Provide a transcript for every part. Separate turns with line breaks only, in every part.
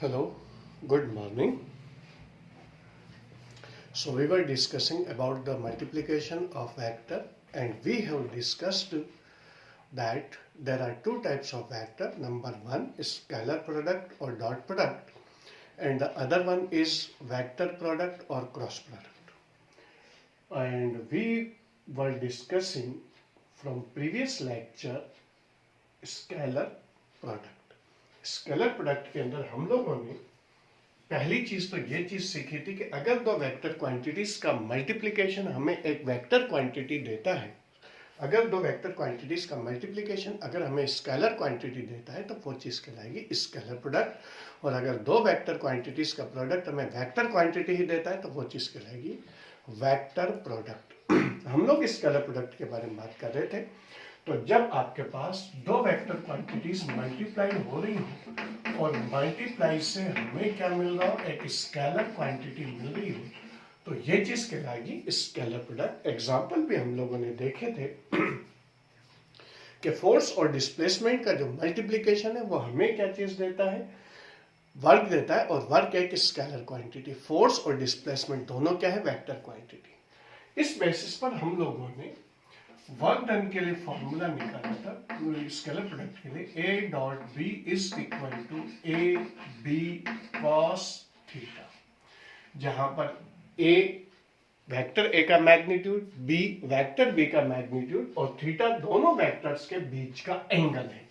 Hello, good morning. So we were discussing about the multiplication of vector, and we have discussed that there are two types of vector. Number one is scalar product or dot product, and the other one is vector product or cross product. And we were discussing from previous lecture scalar product. Scalar product के अंदर हम लोगों ने पहली चीज तो ये चीज सीखी थी कि अगर दो वेक्टर क्वांटिटीज का मल्टीप्लिकेशन हमें एक वेक्टर क्वांटिटी देता है, अगर दो वेक्टर क्वांटिटीज का मल्टीप्लिकेशन अगर हमें स्केलर क्वांटिटी देता है तो वो चीज कहलाएगी स्केलर प्रोडक्ट, और अगर दो वेक्टर क्वांटिटीज का प्रोडक्ट हमें वेक्टर क्वांटिटी ही देता है तो वो चीज कहलाएगी वेक्टर प्रोडक्ट. हम लोग स्केलर प्रोडक्ट के बारे में बात कर रहे थे. तो जब आपके पास दो वेक्टर क्वांटिटीज मल्टीप्लाई हो रही हो और मल्टीप्लाई से हमें क्या मिल रहा हो, एक स्केलर क्वांटिटी मिल रही हो, तो ये चीज कहलाएगी स्केलर प्रोडक्ट. एग्जांपल भी हम लोगों ने देखे थे कि फोर्स और डिस्प्लेसमेंट का जो मल्टीप्लिकेशन है वो हमें क्या चीज देता है, वर्क देता है, और वर्क एक स्केलर क्वांटिटी. फोर्स और डिस्प्लेसमेंट दोनों क्या है, वेक्टर क्वांटिटी. इस बेसिस पर हम लोगों ने वर्क डन के लिए फॉर्मूला निकाला था स्केलर प्रोडक्ट के लिए. A dot B is equal to A B cos theta, जहां पर ए वेक्टर ए का मैग्नीट्यूड, बी वेक्टर बी का मैग्नीट्यूड, और थीटा दोनों वेक्टर्स के बीच का एंगल है.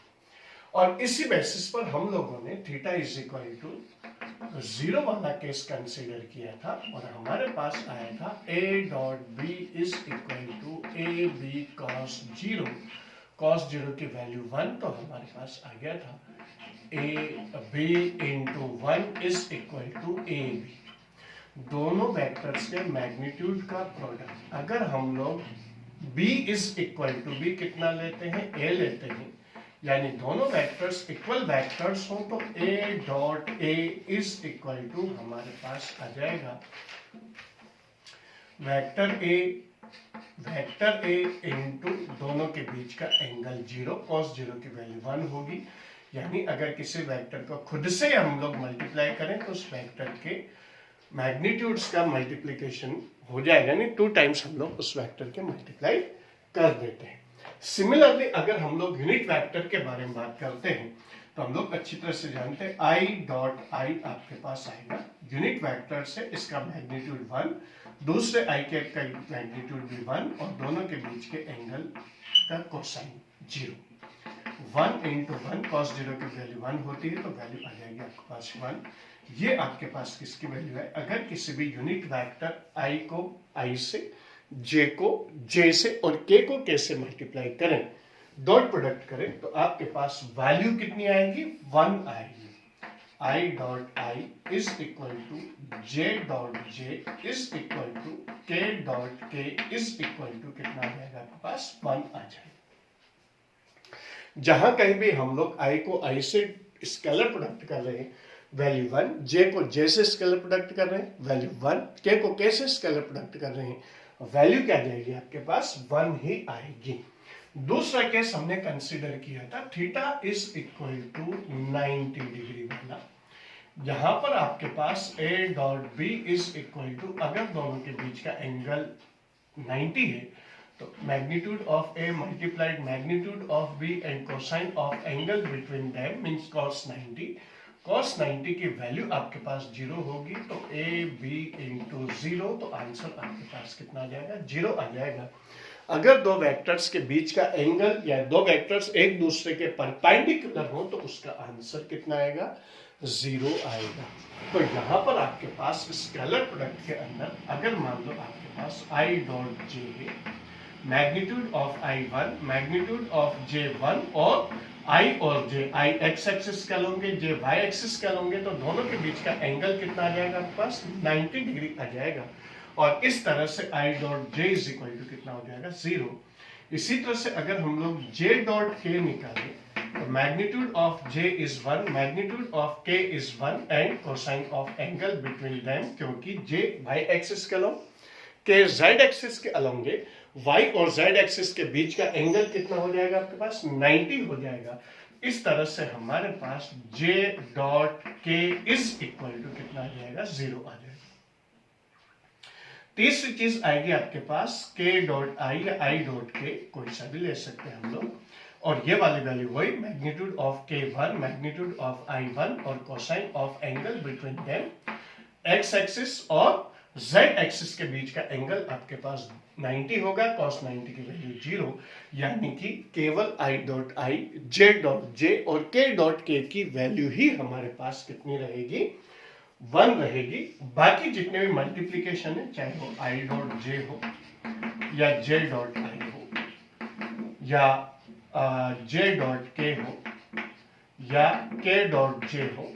और इसी बेसिस पर हम लोगों ने थीटा इज इक्वल टू 0 वाला केस कंसीडर किया था, और हमारे पास आया था A dot B is equal to A B cos 0. Cos 0 की वैल्यू 1, तो हमारे पास आ गया था A B into 1 is equal to A B. दोनों वेक्टर्स के मैग्नीट्यूड का प्रोडक्ट अगर हम लोग b is equal to B कितना लेते हैं, a लेते हैं, यानी दोनों वेक्टर्स इक्वल वेक्टर्स हो, तो a dot a is equal to हमारे पास आ जाएगा वेक्टर a इंटू दोनों के बीच का एंगल 0. cos 0 की वैल्यू 1 होगी. यानी अगर किसी वेक्टर को खुद से हम लोग मल्टीप्लाई करें तो उस वेक्टर के मैग्नीट्यूड्स का मल्टीप्लिकेशन हो जाएगा, यानी 2 टाइम्स हम लोग उस वेक्टर के मल्टीप्लाई कर देते हैं. सिमिलरली अगर हम लोग यूनिट वेक्टर के बारे में बात करते हैं तो हम लोग अच्छी तरह से जानते हैं आई डॉट आई आपके पास आएगा यूनिट वेक्टर से, इसका मैग्नीट्यूड 1, दूसरे आई के मैग्नीट्यूड भी 1, और दोनों के बीच के एंगल का कोसाइन 0. 1 इंटू 1 कॉस 0 की वैल्यू 1 होती है, तो वैल्यू आ जाएगी आपके पास 1. ये आपके पास किसकी वैल्यू है, अगर किसी भी यूनिट वेक्टर आई को आई से, जे को जे से, और के को के से मल्टीप्लाई करें, डॉट प्रोडक्ट करें, तो आपके पास वैल्यू कितनी आएगी, 1 आएगी. I dot I is equal to J dot J is equal to K dot K is equal to कितना आ जाएगा आपके पास, 1 आ जाएगा. जहां कहीं भी हम लोग आई को आई से स्केलर प्रोडक्ट कर रहे हैं, वैल्यू 1, जे को जे से स्केलर प्रोडक्ट कर रहे हैं, वैल्यू 1, के को के से स्केलर प्रोडक्ट कर रहे हैं, वैल्यू क्या जाएगी आपके पास, 1 ही आएगी. दूसरा केस हमने कंसीडर किया था theta is equal to 90 degree वाला, जहां पर आपके पास A dot B is equal to, अगर दोनों के बीच का एंगल 90 है तो magnitude of A multiplied magnitude of B and cosine of angle between them means cos 90. cos 90 की वैल्यू आपके पास 0 होगी, तो ए बी इंटू 0, तो आंसर आपके पास कितना आ जाएगा, 0 आ जाएगा. अगर दो वेक्टर्स के बीच का एंगल या दो वेक्टर्स एक दूसरे के परपेंडिकुलर हो तो उसका आंसर कितना आएगा, 0 आएगा. तो यहाँ पर आपके पास स्केलर प्रोडक्ट के अंदर अगर मान लो आपके पास आई डॉट जे है, magnitude of I 1, magnitude of J 1, और आई और जे, आई एक्स एक्सिस कह लोगे, जे वाई एक्सिस कह लोगे, तो दोनों के बीच का एंगल कितना आ जाएगा आपके पास, 90 डिग्री आ जाएगा. और इस तरह से I dot J is equal to कितना हो जाएगा, 0. इसी तरह से अगर हम लोग जे डॉट के निकालें तो magnitude of J is 1, magnitude of K is 1, and cosine of angle between them, क्योंकि जे वाई एक्सिस के अलोंग, के जेड एक्सिस के अलोंगे, वाई और जेड एक्सिस के बीच का एंगल कितना हो जाएगा आपके पास, 90 हो जाएगा. इस तरह से हमारे पास j dot k is equal to कितना आ जाएगा, 0 आ जाएगा। तीसरी चीज आएगी आपके पास k डॉट i या i डॉट k, कोई सा भी ले सकते हैं हम लोग, और ये वाली वैल्यू वही magnitude of k1, magnitude of i1 और cosine of angle between them, x axis और z एक्सिस के बीच का एंगल आपके पास 90 होगा, cos 90 की वैल्यू 0, यानी कि केवल i dot i, j dot j और k डॉट k की वैल्यू ही हमारे पास कितनी रहेगी, 1 रहेगी। बाकी जितने भी मल्टीप्लीकेशन है, चाहे वो i डॉट j हो या j डॉट i हो या j डॉट k हो या k डॉट j हो,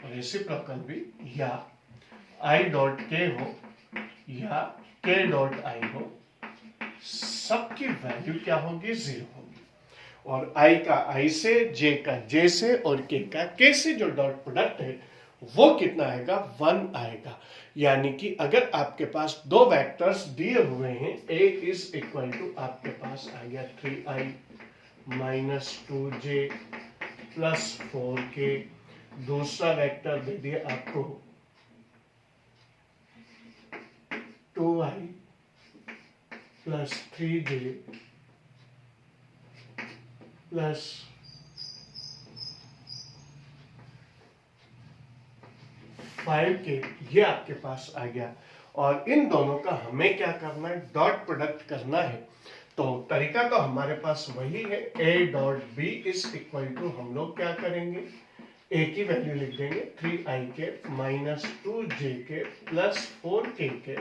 रेसिप्रोकल भी, या i डॉट k हो या k डॉट i हो, सबकी वैल्यू क्या होगी, 0 होगी। और i का i से, j का j से और k का k से जो डॉट प्रोडक्ट है वो कितना आएगा, 1 आएगा। यानी कि अगर आपके पास दो वेक्टर्स दिए हुए हैं, a इज इक्वल टू आपके पास आ गया 3i minus 2j plus 4k, दूसरा वेक्टर दे दिया आपको 2i plus 3j plus 5k, ये आपके पास आ गया। और इन दोनों का हमें क्या करना है, डॉट प्रोडक्ट करना है। तो तरीका तो हमारे पास वही है, a dot b is equal to, हम लोग क्या करेंगे, a की वैल्यू लिख देंगे 3i minus 2j plus 4k के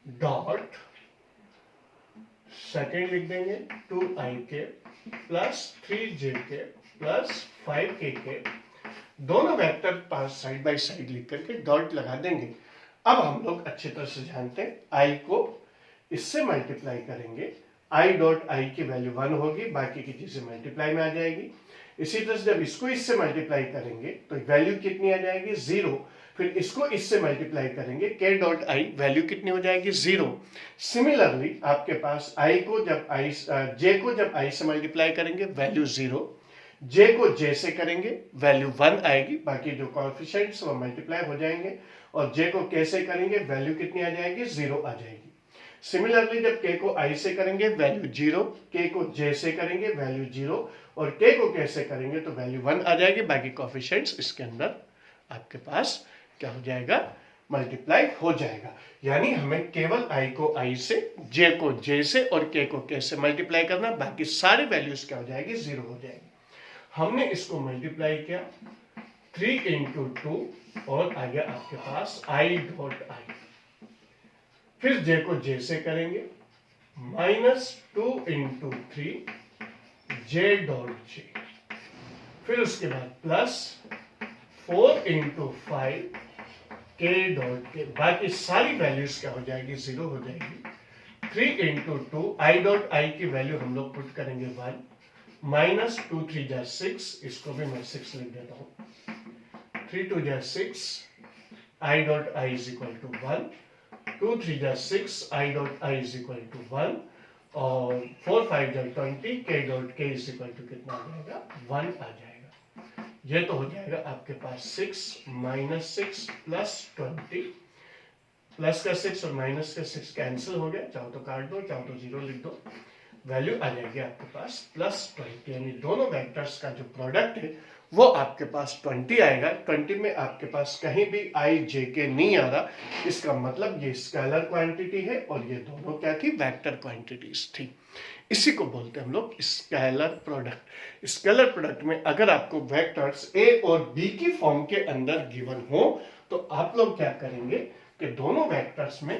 डॉट, सेकेंड लिख देंगे 2i plus 3j plus 5k के, दोनों vector pass side by side लिख करके डॉट लगा देंगे। अब हम लोग अच्छी तरह से जानते हैं, i को इससे मल्टीप्लाई करेंगे, i डॉट i की वैल्यू 1 होगी, बाकी की चीजें मल्टीप्लाई में आ जाएगी। इसी तरह से जब इसको इससे मल्टीप्लाई करेंगे तो वैल्यू कितनी आ जाएगी, 0। फिर इसको इससे मल्टीप्लाई करेंगे, k डॉट i, वैल्यू कितनी हो जाएगी, 0। सिमिलरली आपके पास j को जब i से मल्टीप्लाई करेंगे वैल्यू 0, j को j से करेंगे वैल्यू 1 आएगी, बाकी जो कोएफिशिएंट्स वो मल्टीप्लाई हो जाएंगे, और j को k से करेंगे वैल्यू कितनी आ जाएगी, 0 आ जाएगी। सिमिलरली जब k को i से करेंगे वैल्यू 0, k को j से करेंगे वैल्यू 0 और k को k से करेंगे तो वैल्यू 1 आ जाएगी, बाकी कोएफिशिएंट्स इसके अंदर आपके पास क्या हो जाएगा, मल्टीप्लाई हो जाएगा। यानी हमें केवल i को i से, j को j से और k को k से मल्टीप्लाई करना, बाकी सारी वैल्यूज क्या हो जाएगी, 0 हो जाएगी। हमने इसको मल्टीप्लाई किया 3 इंटू 2 और आ गया आपके पास i डॉट i, फिर j को j से करेंगे minus 2 into 3 j dot j, फिर उसके बाद plus 4 into 5 k dot k, बाकी सारी वैल्यूज क्या हो जाएगी, 0 हो जाएगी। 3 इंटू 2 i डॉट i की वैल्यू हम लोग पुट करेंगे 1, माइनस 2 3 जा 6, इसको भी मैं 6 लिख देता हूं, 3 2 जा 6, i dot i is equal to 1, 2 3 जा 6, i dot i is equal to 1, और 4 5 जा 20, k dot k is equal to कितना आ जाएगा, 1 आ जाएगा। ये तो हो जाएगा आपके पास 6 माइनस 6 प्लस 20, प्लस का 6 और माइनस का 6 कैंसिल हो गया, चाहो तो काट दो, चाहो तो 0 लिख दो, वैल्यू आ जाएगी आपके पास प्लस 20। यानी दोनों वेक्टर्स का जो प्रोडक्ट है वो आपके पास 20 आएगा। 20 में आपके पास कहीं भी i j k नहीं आ रहा, इसका मतलब ये स्केलर क्वांटिटी है और ये दोनों क्या थी, वेक्टर क्वांटिटीज थी। इसी को बोलते हैं हम लोग स्केलर प्रोडक्ट। स्केलर प्रोडक्ट में अगर आपको वेक्टर्स a और b की फॉर्म के अंदर गिवन हो तो आप लोग क्या करेंगे कि दोनों वेक्टर्स में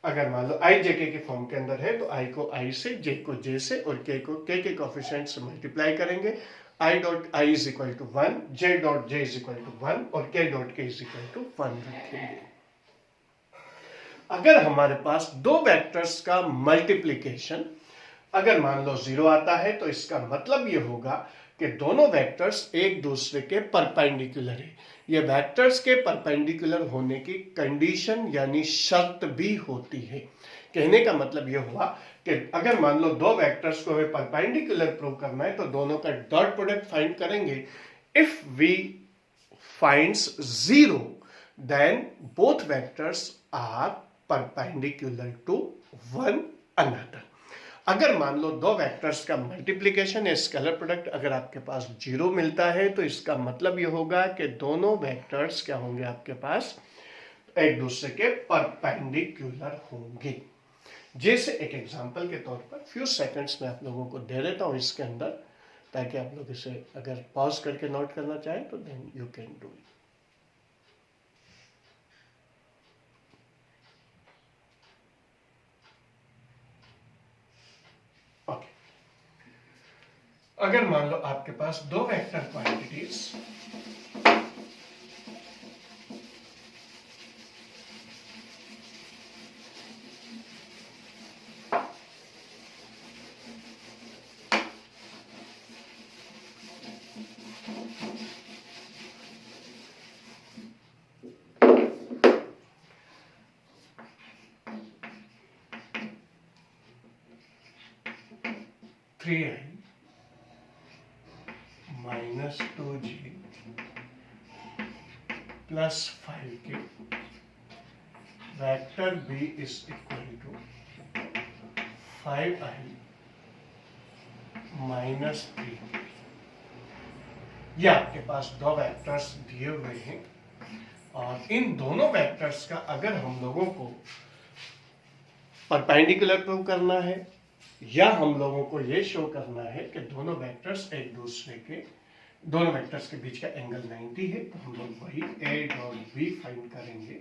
अगर मान लो i j k के फॉर्म के अंदर है तो i को i से, j को j से और k को k के कोएफिशिएंट से मल्टीप्लाई करेंगे। i dot i is equal to 1, j dot j is equal to 1 और k dot k is equal to 1 रखेंगे। अगर हमारे पास दो वेक्टर्स का मल्टीप्लिकेशन अगर मान लो 0 आता है तो इसका मतलब ये होगा कि दोनों वेक्टर्स एक दूसरे के परपेंडिकुलर है। ये वेक्टर्स के परपेंडिकुलर होने की कंडीशन यानी शर्त भी होती है। कहने का मतलब ये हुआ कि अगर मान लो दो वेक्टर्स को हमें परपेंडिकुलर प्रूव करना है तो दोनों का डॉट प्रोडक्ट फाइंड करेंगे. If we finds 0 then both vectors are perpendicular to one another. अगर मान लो दो वेक्टर्स का मल्टीप्लिकेशन या स्केलर प्रोडक्ट अगर आपके पास 0 मिलता है तो इसका मतलब ये होगा कि दोनों वेक्टर्स क्या होंगे आपके पास एक दूसरे के परपेंडिकुलर होंगे. जैसे एक एग्जांपल के तौर पर फ्यू सेकंड्स में आप लोगों को दे देता हूं इसके अंदर, ताकि आप लोग इसे अगर पॉज करके नोट करना चाहें तो then you can do it. Okay, अगर मान लो आपके पास दो vector quantities three I minus 2J plus 5K vector B is equal to 5I minus 3K. ये आपके पास दो वेक्टर्स दिए हुए हैं और इन दोनों वेक्टर्स का अगर हम लोगों को परपेंडिकुलर प्रूव करना है या हम लोगों को ये शो करना है कि दोनों वेक्टर्स एक दूसरे के दोनों वेक्टर्स के बीच का एंगल 90 है, तो हम लोग वही A डॉट B फाइंड करेंगे.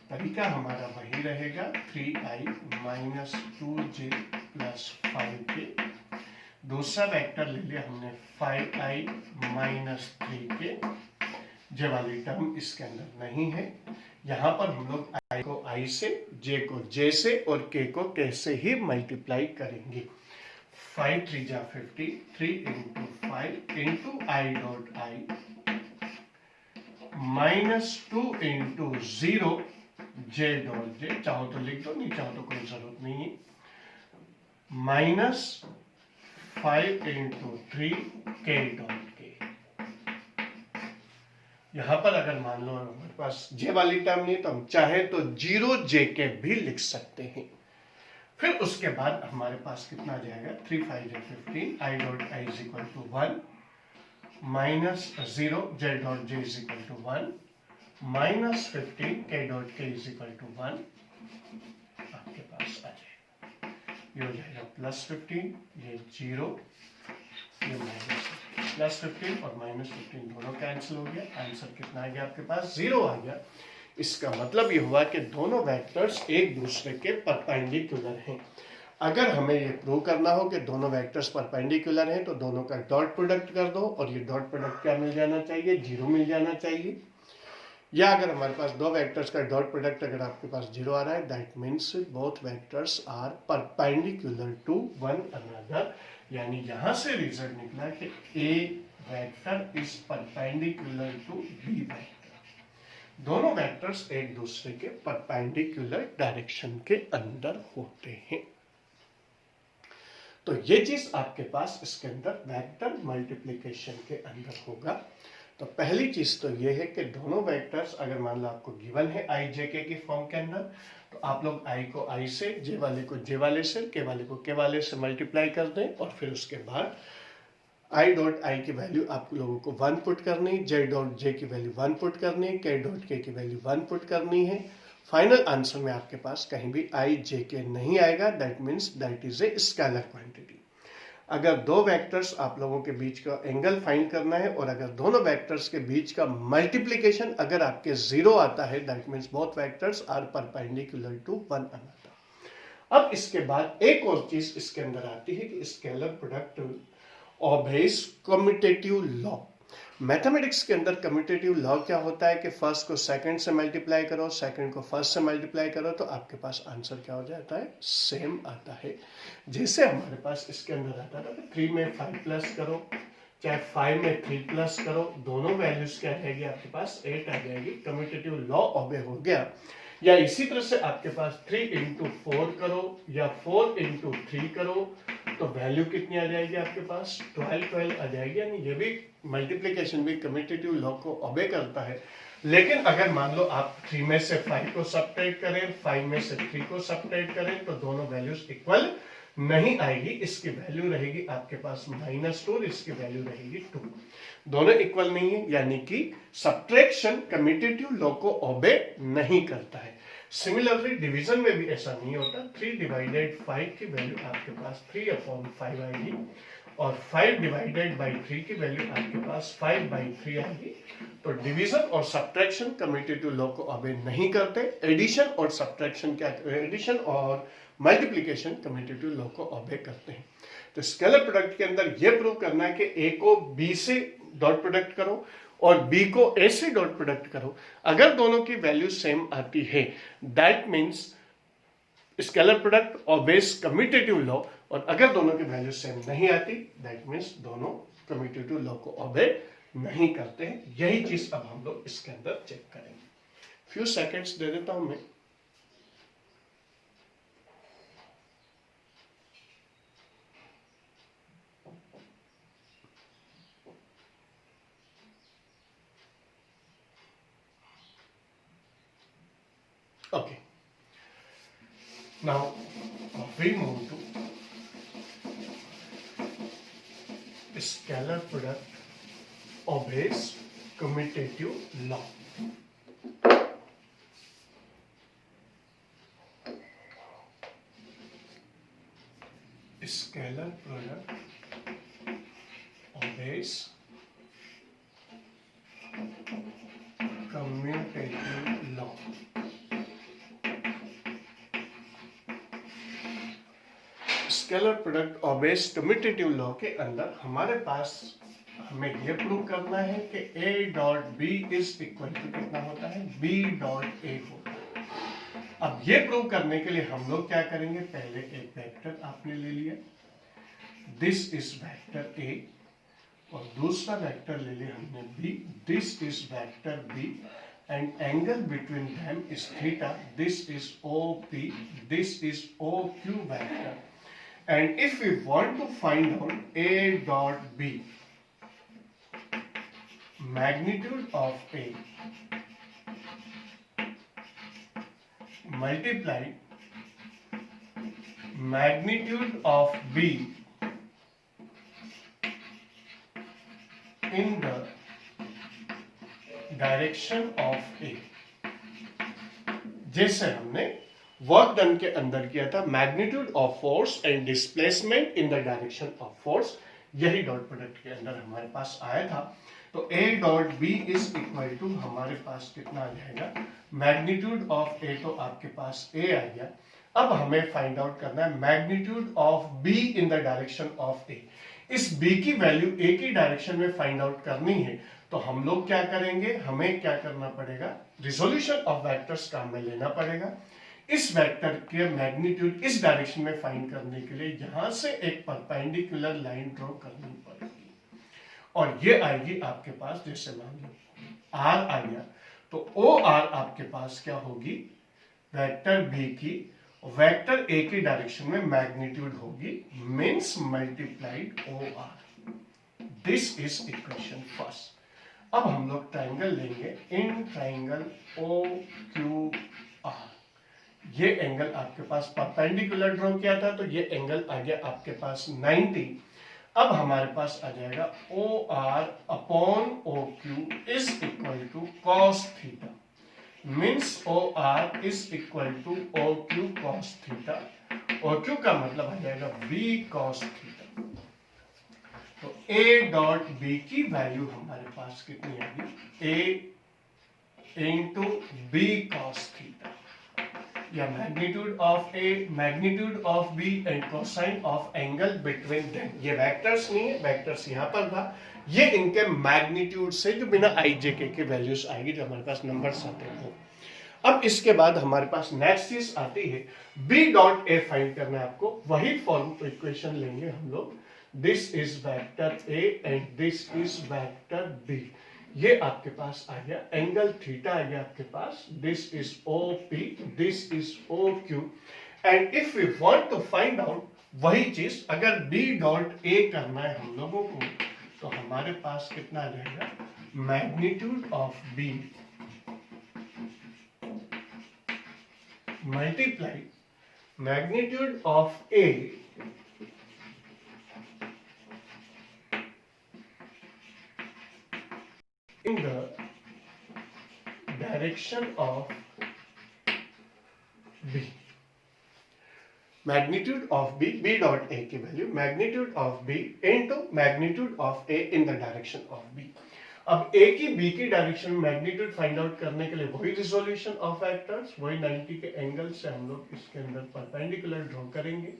तरीका हमारा वही रहेगा 3I minus 2J plus 5K. दूसरा वेक्टर ले लिया हमने 5I माइनस 3K. जे वाली टर्म इसके अंदर नहीं है. यहां पर हम लोग I को I से, J को J से और K को K से ही मल्टीप्लाई करेंगे. 5 3 जा 50, 3 into 5 into I dot I minus 2 into 0 J dot J. चाहो तो लिख दो, नहीं चाहो तो कोई जरूरत नहीं है. Minus 5 into 3 K dot K. यहां पर अगर मान लो हमारे पास J वाली टर्म नहीं तो हम चाहे तो 0JK भी लिख सकते हैं. फिर उसके बाद हमारे पास कितना आ जाएगा 3 5 15 I dot I is equal to 1 minus 0 J dot J is equal to 1 minus 15 K dot K is equal to 1 आपके पास आ जाएगा. ये हो जाएगा प्लस 15, ये 0, ये माइनस प्लस 15 और माइनस 15 दोनों कैंसिल हो गया. आंसर कितना आ गया आपके पास 0 आ गया. इसका मतलब ये हुआ कि दोनों वेक्टर्स एक दूसरे के परपेंडिकुलर हैं. अगर हमें ये प्रूव करना हो कि दोनों वेक्टर्स परपेंडिकुलर हैं तो दोनों का डॉट प्रोडक्ट कर दो और ये डॉट प्रोडक्ट क्या मिल जाना चाहिए 0 मिल जाना चाहिए. या अगर हमारे पास दो वेक्टर्स का डॉट प्रोडक्ट अगर आपके पास 0 आ रहा है that means both vectors are perpendicular to one another. यानी यहां से रिजल्ट निकला कि A vector is perpendicular to B vector. दोनों वेक्टर्स एक दूसरे के परपेंडिकुलर डायरेक्शन के अंदर होते हैं. तो ये चीज आपके पास इसके अंदर वेक्टर मल्टीप्लिकेशन के अंदर होगा. तो पहली चीज तो ये है कि दोनों वेक्टर्स अगर मान लो आपको गिवन है I JK की फॉर्म के अंदर तो आप लोग I को I से, J वाले को J वाले से, K वाले को K वाले से मल्टीप्लाई कर दें और फिर उसके बाद I डॉट I की वैल्यू आप लोगों को 1 पुट करनी, J डॉट J की वैल्यू 1 पुट करनी, K डॉट K की वैल्यू 1 पुट करनी है. फाइनल आंसर में आपके पास कहीं भी I JK नहीं आएगा. That means that is a scalar quantity. अगर दो वेक्टर्स आप लोगों के बीच का एंगल फाइंड करना है और अगर दोनों वेक्टर्स के बीच का मल्टीप्लिकेशन अगर आपके 0 आता है that means both vectors are perpendicular to one another. अब इसके बाद एक और चीज इसके अंदर आती है कि scalar product obeys commutative law. Mathematics के अंदर कम्यूटेटिव लॉ क्या होता है कि फर्स्ट को सेकंड से मल्टीप्लाई करो, सेकंड को फर्स्ट से मल्टीप्लाई करो तो आपके पास आंसर क्या हो जाता है सेम आता है. जैसे हमारे पास इसके अंदर आता था 3 में 5 प्लस करो, चाहे 5 में 3 प्लस करो, दोनों वैल्यूज क्या रहेगी आपके पास 8 आ जाएगी. कम्यूटेटिव लॉ ओबे हो गया या इसी तरह से आपके पास 3 इंटू 4 करो या 4 इंटू 3 करो तो वैल्यू कितनी आ जाएगी आपके पास 12 आ जाएगी। यानी ये भी मल्टीप्लिकेशन भी कम्यूटेटिव लॉ को ओबे करता है। लेकिन अगर मान लो आप 3 में से 5 को सब्ट्रैक्ट करें, 5 में से 3 को सब्ट्रैक्ट करें तो दोनों वैल्यूज इक्वल नहीं आएगी। इसकी वैल्यू रहेगी आपके पास -2 और इसकी वैल्यू रहेगी 2। दोनों इक्वल नहीं है, यानी कि सब्ट्रैक्शन कम्यूटेटिव लॉ को ओबे नहीं करता है। सिमिलरली डिवीजन में भी ऐसा नहीं होता। 3 डिवाइडेड 5 की वैल्यू आपके पास 3/5 आएगी और 5 डिवाइडेड बाई 3 की वैल्यू आपके पास 5/3 आएगी। तो डिवीजन और सब्ट्रैक्शन कम्यूटेटिव लॉ को ओबे नहीं करते। एडिशन और सब्ट्रैक्शन क्या, एडिशन और मल्टीप्लिकेशन कम्यूटेटिव लॉ को ओबे करते हैं। तो स्केलर प्रोडक्ट के अंदर यह प्रूव करना है कि ए को बी से डॉट प्रोडक्ट करो और बी को ए से डॉट प्रोडक्ट करो। अगर दोनों की वैल्यू सेम आती है that means scalar product obeys commutative law, और अगर दोनों की वैल्यू सेम नहीं आती दैट मीन्स दोनों कम्यूटेटिव लॉ को ओबे नहीं करते हैं। यही चीज अब हम लोग इसके अंदर चेक करेंगे। फ्यू सेकेंड्स दे देता हूं मैं। Okay, now we move to scalar product obeys commutative law. Scalar product obeys commutative law. Scalar product obeys commutative law के अंदर हमारे पास हमें यह प्रूव करना है कि A dot B is equal to कितना होता है, B डॉट A होता है। अब ये प्रूव करने के लिए हम लोग क्या करेंगे, पहले एक वेक्टर आपने ले लिया, दिस इज वेक्टर A, और दूसरा वेक्टर ले लिया हमने B, this is vector B, and angle between them is theta. This is OP, this is OQ vector. And if we want to find out A dot B, magnitude of A multiplied magnitude of B in the direction of A, जैसे हमने work done के अंदर किया था, magnitude of force and displacement in the direction of force, यही dot product के अंदर हमारे पास आया था। तो A dot B is equal to हमारे पास कितना आ जाएगा, मैग्नीट्यूड ऑफ ए तो आपके पास ए आ गया। अब हमें फाइंड आउट करना है magnitude of B in the direction of A. इस बी की वैल्यू ए की डायरेक्शन में फाइंड आउट करनी है तो हम लोग क्या करेंगे, हमें क्या करना पड़ेगा, रिजोल्यूशन ऑफ वेक्टर्स काम में लेना पड़ेगा। इस वेक्टर के मैग्नीट्यूड इस डायरेक्शन में फाइंड करने के लिए यहां से एक परपेंडिकुलर लाइन ड्रॉ करनी पड़ेगी और ये आएगी आपके पास, जैसे मान लो आर आ गया तो ओ आर आपके पास क्या होगी, वेक्टर बी की वेक्टर ए की डायरेक्शन में मैग्नीट्यूड होगी, means multiplied O R. This is equation first. अब हम लोग ट्राइंगल लेंगे, in triangle O Q R, ये एंगल आपके पास परपेंडिकुलर ड्रॉ किया था तो ये एंगल आ गया आपके पास 90। अब हमारे पास आ जाएगा O R upon O Q is equal to cos theta, means O R is equal to O Q cos theta. O Q का मतलब आ जाएगा बी कॉस थीटा। तो A डॉट बी की वैल्यू हमारे पास कितनी आएगी, A into B cos theta, या magnitude of A, magnitude of B and cosine of angle between them. ये वेक्टर्स नहीं है, वेक्टर्स यहाँ पर था, ये इनके मैग्नीट्यूड से जो बिना आई जे के वैल्यूज आएगी जो हमारे पास नंबर्स आते हैं। अब इसके बाद हमारे पास नेक्स्ट चीज आती है B डॉट A फाइंड करना है आपको। वही फॉर्म इक्वेशन लेंगे हम लोग, this is vector A and this is vector B। ये आपके पास आ गया, एंगल थीटा आ गया आपके पास, this is OP, this is OQ, and if we want to find out वही चीज अगर B डॉट A करना है हम लोगों को, तो हमारे पास कितना आ जाएगा, magnitude of B multiply magnitude of A in the direction of B. Magnitude of B dot A की value magnitude of B into magnitude of A in the direction of B. अब A की B की direction magnitude find out करने के लिए वही resolution of vectors, वही 90 के एंगल से हम लोग इसके अंदर परपेंडिकुलर ड्रॉ करेंगे.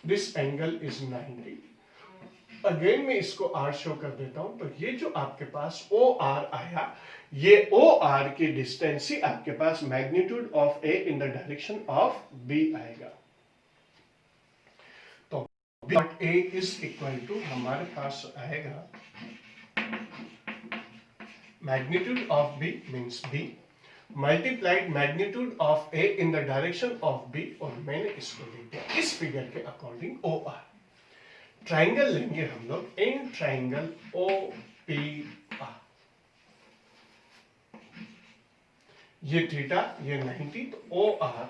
This angle is 90. अगेन मैं इसको R शो कर देता हूं, तो ये जो आपके पास OR आया, ये OR की डिस्टेंस ही आपके पास magnitude of A in the direction of B आएगा. तो B dot A is equal to हमारे पास आएगा magnitude of B means B multiplied magnitude of A in the direction of B, और मैंने इसको लिख दिया इस फिगर के अकॉर्डिंग OR. ट्राइंगल लेंगे हम लोग, इन ट्राइंगल OPR, ये थीटा ये 90, तो OR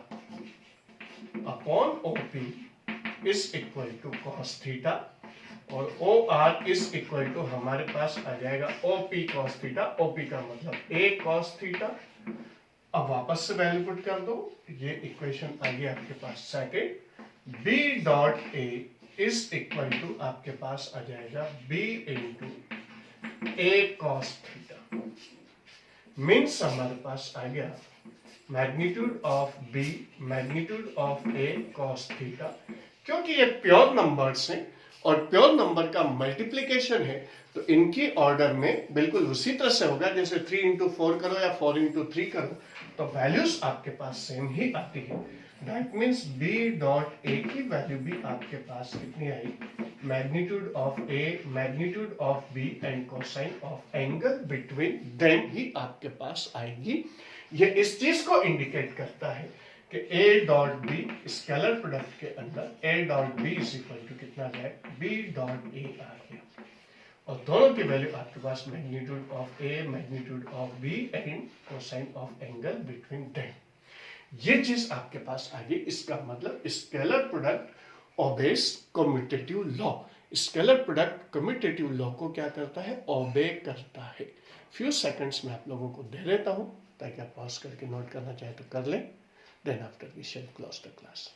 upon OP is equal to cos theta, और OR इज इक्वल टू हमारे पास आ जाएगा OP cos थीटा. OP का मतलब A cos थीटा. अब वापस से वैल्यू पुट कर दो, ये इक्वेशन आ गई आपके पास second. B dot A is equal to आपके पास आ जाएगा B into A cos theta. Means हमारे पास आ गया magnitude of B magnitude of A cos theta. क्योंकि ये प्योर नंबर्स हैं और प्योर नंबर का मल्टीप्लीकेशन है, तो इनकी ऑर्डर में बिल्कुल उसी तरह से होगा जैसे 3 इंटू 4 करो या 4 इंटू 3 करो, तो वैल्यूज आपके पास सेम ही आती है. That means B dot A की वैल्यू भी आपके पास कितनी आई, magnitude of A magnitude of B and cosine of angle between them ही आपके पास आएगी. ये इस चीज को इंडिकेट करता है कि A dot B scalar product के अंदर A dot B is equal to कितना जाए, B डॉट A आ गया, और दोनों की वैल्यू आपके पास magnitude of A magnitude of B and cosine of angle between them. ये चीज आपके पास आ गई. इसका मतलब scalar product obeys commutative law. Scalar product commutative law को क्या करता है, ओबे करता है. फ्यू सेकंड्स में आप लोगों को दे देता हूं ताकि आप पॉज करके नोट करना चाहे तो कर लें. Then after we shall close the class.